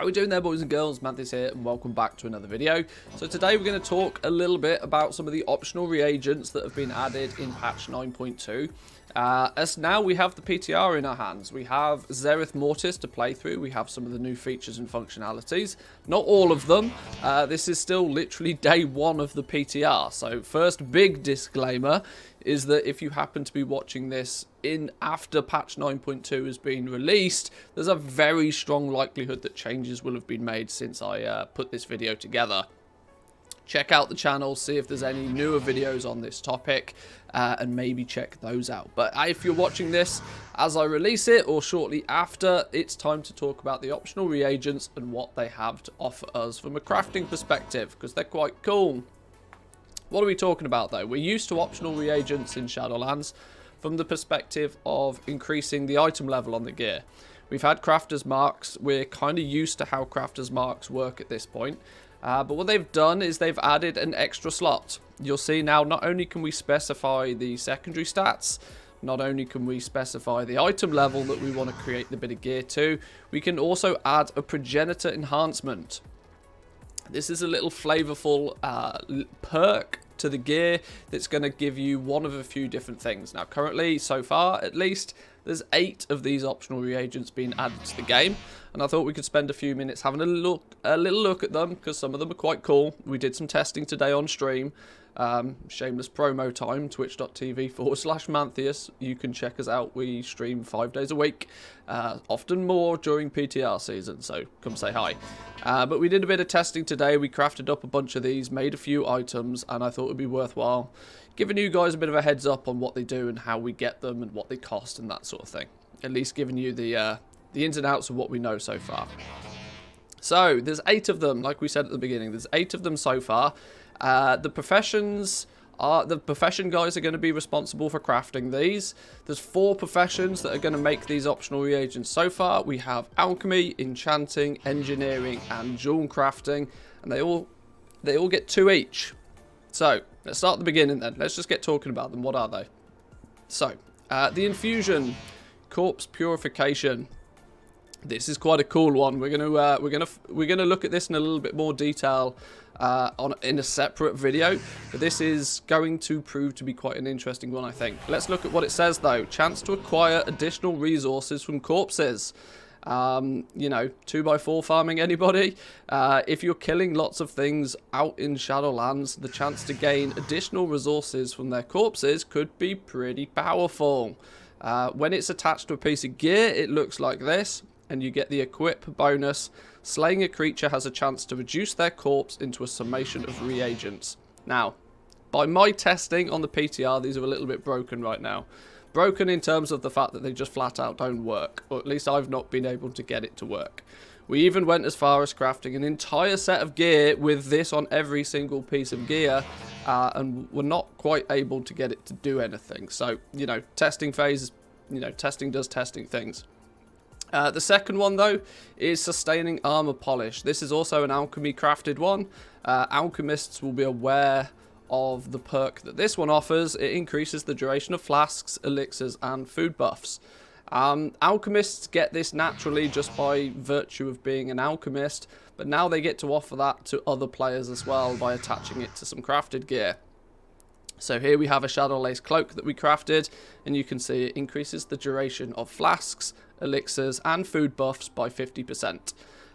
How are we doing there, boys and girls? Manthieus here, and welcome back to another video. So today we're going to talk a little bit about some of the optional reagents that have been added in patch 9.2. As now we have the PTR in our hands. We have Zereth Mortis to play through. We have some of the new features and functionalities. Not all of them. This is still literally day one of the PTR. So first big disclaimer is that if you happen to be watching this in after patch 9.2 has been released, there's a very strong likelihood that changes will have been made since I put this video together. Check out the channel, see if there's any newer videos on this topic, and maybe check those out. But if you're watching this as I release it or shortly after, it's time to talk about the optional reagents and what they have to offer us from a crafting perspective, because they're quite cool. What are we talking about though? We're used to optional reagents in Shadowlands from the perspective of increasing the item level on the gear. We've had crafters marks. We're kind of used to how crafters marks work at this point. But what they've done is they've added an extra slot. You'll see now not only can we specify the secondary stats, not only can we specify the item level that we want to create the bit of gear to, we can also add a progenitor enhancement. This is a little flavorful perk to the gear that's going to give you one of a few different things. Now currently, so far at least, there's 8 of these optional reagents being added to the game, and I thought we could spend a few minutes having a little look at them, because some of them are quite cool. We did some testing today on stream. Shameless promo time, twitch.tv/Manthieus. You can check us out. We stream 5 days a week, often more during PTR season, so come say hi. But we did a bit of testing today. We crafted up a bunch of these, made a few items, and I thought it would be worthwhile giving you guys a bit of a heads up on what they do and how we get them and what they cost and that sort of thing. At least giving you the ins and outs of what we know so far. So there's 8 of them, like we said at the beginning. There's 8 of them so far. The profession guys are going to be responsible for crafting these. There's 4 professions that are going to make these optional reagents so far. We have alchemy, enchanting, engineering, and jewel crafting, and they all get 2 each. So let's start at the beginning then. Let's just get talking about them. What are they? So the Infusion, corpse purification. This is quite a cool one. We're gonna look at this in a little bit more detail in a separate video. But this is going to prove to be quite an interesting one, I think. Let's look at what it says though. Chance to acquire additional resources from corpses. You know, 2x4 farming, anybody? If you're killing lots of things out in Shadowlands, the chance to gain additional resources from their corpses could be pretty powerful. When it's attached to a piece of gear, it looks like this, and you get the equip bonus. Slaying a creature has a chance to reduce their corpse into a summation of reagents. Now, by my testing on the PTR, these are a little bit broken right now. Broken in terms of the fact that they just flat out don't work, or at least I've not been able to get it to work. We even went as far as crafting an entire set of gear with this on every single piece of gear, and we're not quite able to get it to do anything. So, you know, testing phase, you know, testing does testing things. The second one, though, is sustaining armor polish. This is also an alchemy crafted one. Alchemists will be aware of the perk that this one offers. It increases the duration of flasks, elixirs, and food buffs. Alchemists get this naturally just by virtue of being an alchemist, but now they get to offer that to other players as well by attaching it to some crafted gear. So here we have a Shadow Lace cloak that we crafted, and you can see it increases the duration of flasks, elixirs, and food buffs by 50%.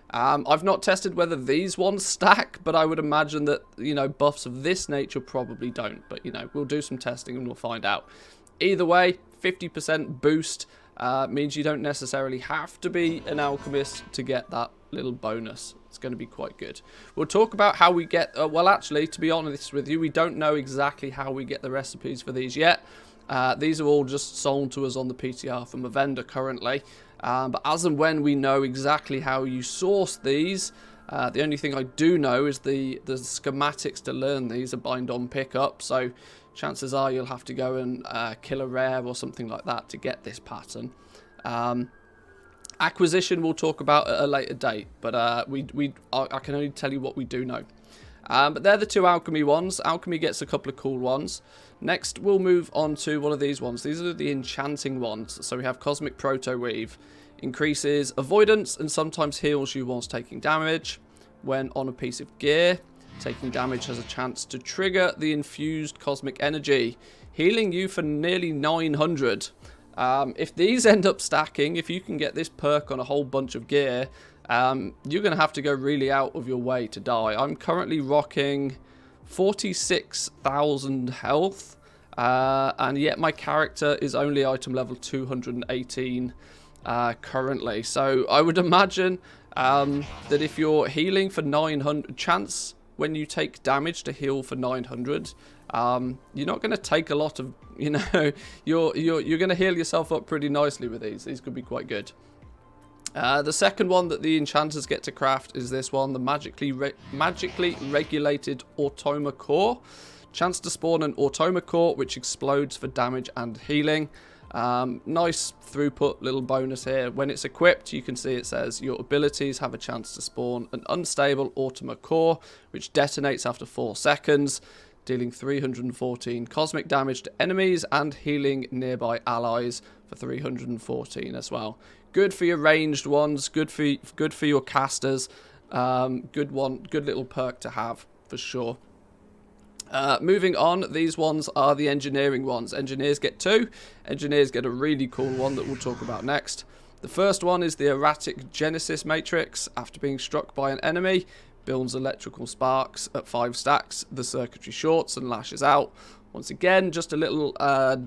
I've not tested whether these ones stack, but I would imagine that, you know, buffs of this nature probably don't. But, you know, we'll do some testing and we'll find out. Either way, 50% boost means you don't necessarily have to be an alchemist to get that little bonus. It's going to be quite good. We'll talk about how we get... well, actually, to be honest with you, we don't know exactly how we get the recipes for these yet. These are all just sold to us on the PTR from a vendor currently. But as and when we know exactly how you source these, the only thing I do know is the schematics to learn these are bind on pickup. So chances are you'll have to go and kill a rare or something like that to get this pattern. Acquisition we'll talk about at a later date, but I can only tell you what we do know. But they're the 2 alchemy ones. Alchemy gets a couple of cool ones. Next, we'll move on to one of these ones. These are the enchanting ones. So we have Cosmic Protoweave. Increases avoidance and sometimes heals you whilst taking damage. When on a piece of gear, taking damage has a chance to trigger the infused cosmic energy, healing you for nearly 900. If these end up stacking, if you can get this perk on a whole bunch of gear, you're going to have to go really out of your way to die. I'm currently rocking 46,000 health, and yet my character is only item level 218 currently. So I would imagine that if you're healing for 900, chance when you take damage to heal for 900, you're not going to take a lot of, you know, you're going to heal yourself up pretty nicely with these. These could be quite good. The second one that the enchanters get to craft is this one, the magically regulated Automa core. Chance to spawn an Automa core which explodes for damage and healing. Nice throughput little bonus here. When it's equipped, you can see it says your abilities have a chance to spawn an unstable Automa core which detonates after 4 seconds, dealing 314 cosmic damage to enemies and healing nearby allies for 314 as well. Good for your ranged ones, good for your casters. Good little perk to have for sure. Moving on, these ones are the engineering ones. Engineers get 2. Engineers get a really cool one that we'll talk about next. The first one is the erratic Genesis matrix. After being struck by an enemy, builds electrical sparks at 5 stacks. The circuitry shorts and lashes out. Once again, just a little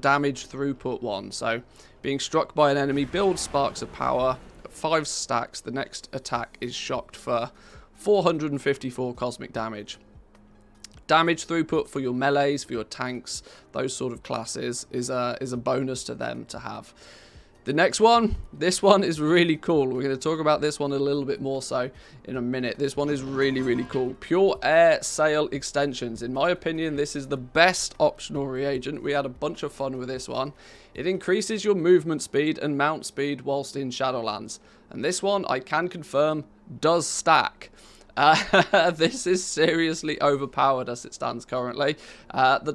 damage throughput one. So, being struck by an enemy builds sparks of power at 5 stacks. The next attack is shocked for 454 cosmic damage. Damage throughput for your melees, for your tanks, those sort of classes is a bonus to them to have. The next one, this one is really cool. We're going to talk about this one a little bit more so in a minute. This one is really, really cool. Pure Airsail extensions. In my opinion, this is the best optional reagent. We had a bunch of fun with this one. It increases your movement speed and mount speed whilst in Shadowlands. And this one, I can confirm, does stack. This is seriously overpowered as it stands currently.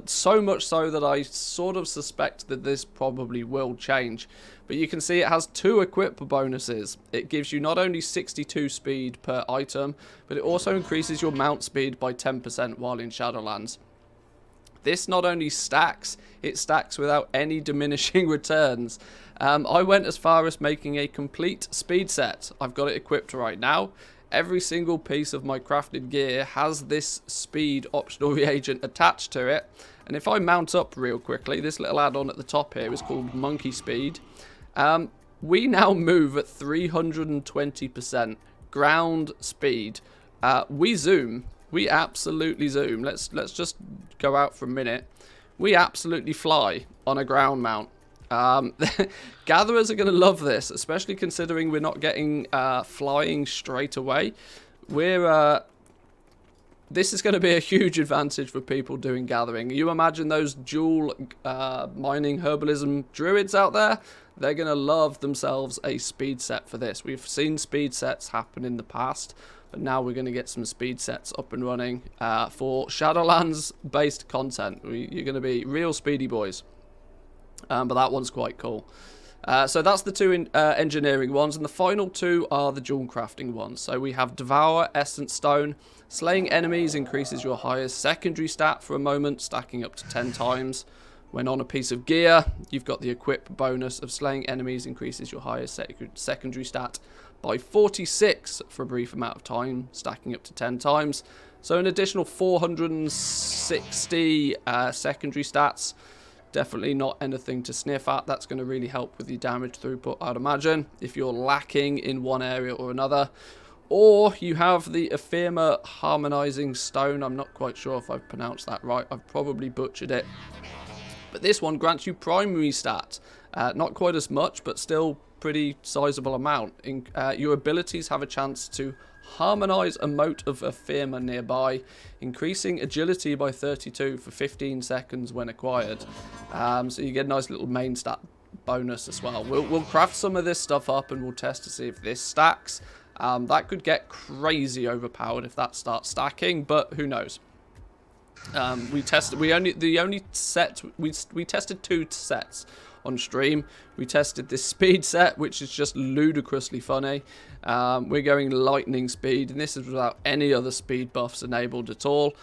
So much so that I sort of suspect that this probably will change. But you can see it has 2 equip bonuses. It gives you not only 62 speed per item, but it also increases your mount speed by 10% while in Shadowlands. This not only stacks, it stacks without any diminishing returns. I went as far as making a complete speed set. I've got it equipped right now. Every single piece of my crafted gear has this speed optional reagent attached to it. And if I mount up real quickly, this little add-on at the top here is called Monkey Speed. We now move at 320% ground speed. We zoom. We absolutely zoom. Let's just go out for a minute. We absolutely fly on a ground mount. Gatherers are going to love this, especially considering we're not getting flying straight away. This is going to be a huge advantage for people doing gathering. You imagine those dual mining herbalism druids out there? They're going to love themselves a speed set for this. We've seen speed sets happen in the past, but now we're going to get some speed sets up and running for Shadowlands based content. You're going to be real speedy boys. But that one's quite cool. So that's the 2 engineering ones, and the final 2 are the dual crafting ones. So we have Devour Essence Stone. Slaying enemies increases your highest secondary stat for a moment, stacking up to 10 times. When on a piece of gear, you've got the equip bonus of slaying enemies increases your highest secondary stat by 46 for a brief amount of time, stacking up to 10 times. So an additional 460 secondary stats. Definitely not anything to sniff at. That's going to really help with your damage throughput, I'd imagine, if you're lacking in one area or another. Or you have the Ephemer Harmonizing Stone. I'm not quite sure if I've pronounced that right. I've probably butchered it. But this one grants you primary stat. Not quite as much, but still pretty sizable amount. Your abilities have a chance to harmonize a mote of Ephemer nearby, increasing agility by 32 for 15 seconds when acquired. So you get a nice little main stat bonus as well. We'll craft some of this stuff up and we'll test to see if this stacks. That could get crazy overpowered if that starts stacking, but who knows? We tested 2 sets on stream. We tested this speed set, which is just ludicrously funny. We're going lightning speed, and this is without any other speed buffs enabled at all.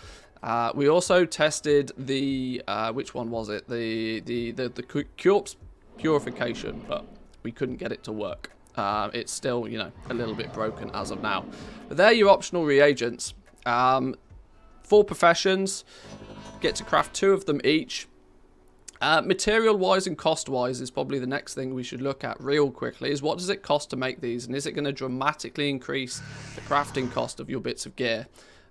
We also tested the which one was it? The corpse purification, but we couldn't get it to work. It's still, you know, a little bit broken as of now. But they're your optional reagents. 4 professions. Get to craft 2 of them each. Material-wise and cost-wise is probably the next thing we should look at real quickly, is what does it cost to make these, and is it going to dramatically increase the crafting cost of your bits of gear?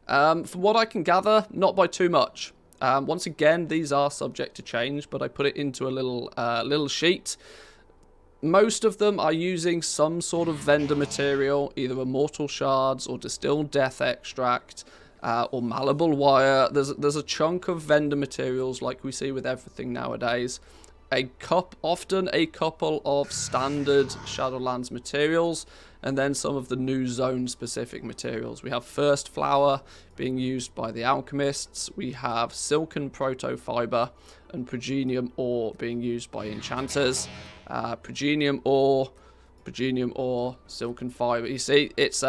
From what I can gather, not by too much. Once again, these are subject to change, but I put it into a little sheet. Most of them are using some sort of vendor material, either immortal shards or distilled death extract, or malleable wire. There's a chunk of vendor materials like we see with everything nowadays. Often a couple of standard Shadowlands materials, and then some of the new zone specific materials. We have first flower being used by the alchemists. We have silken proto fiber and progenium ore being used by enchanters. Progenium ore, silken fiber. You see, it's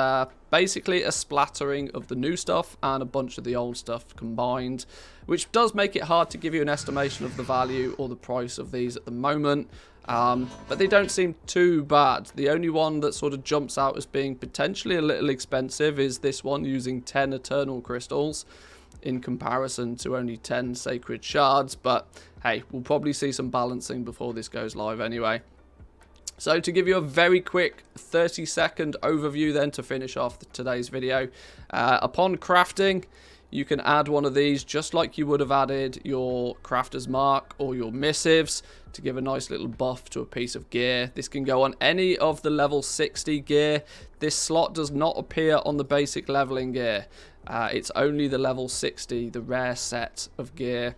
basically a splattering of the new stuff and a bunch of the old stuff combined, which does make it hard to give you an estimation of the value or the price of these at the moment. But they don't seem too bad. The only one that sort of jumps out as being potentially a little expensive is this one, using 10 eternal crystals in comparison to only 10 sacred shards. But hey, we'll probably see some balancing before this goes live anyway. So to give you a very quick 30-second overview then to finish off today's video, upon crafting, you can add one of these just like you would have added your crafter's mark or your missives to give a nice little buff to a piece of gear. This can go on any of the level 60 gear. This slot does not appear on the basic leveling gear. It's only the level 60, the rare set of gear,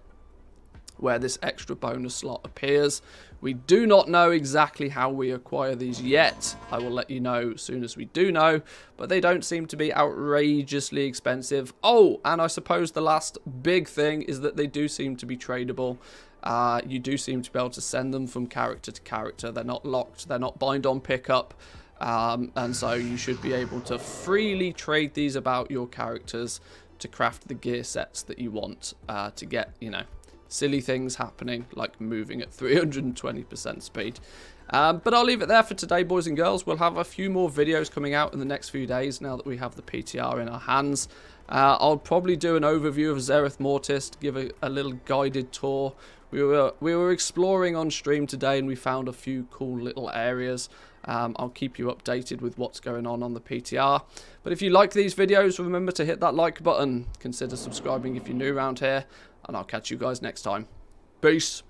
where this extra bonus slot appears. We do not know exactly how we acquire these yet. I will let you know as soon as we do know, but they don't seem to be outrageously expensive. Oh, and I suppose the last big thing is that they do seem to be tradable. You do seem to be able to send them from character to character. They're not locked, they're not bind on pickup, and so you should be able to freely trade these about your characters to craft the gear sets that you want to get, you know, silly things happening like moving at 320% speed. But I'll leave it there for today, boys and girls. We'll have a few more videos coming out in the next few days now that we have the PTR in our hands. I'll probably do an overview of Zereth Mortis to give a little guided tour. We were exploring on stream today and we found a few cool little areas. I'll keep you updated with what's going on the PTR. But if you like these videos, remember to hit that like button. Consider subscribing if you're new around here. And I'll catch you guys next time. Peace.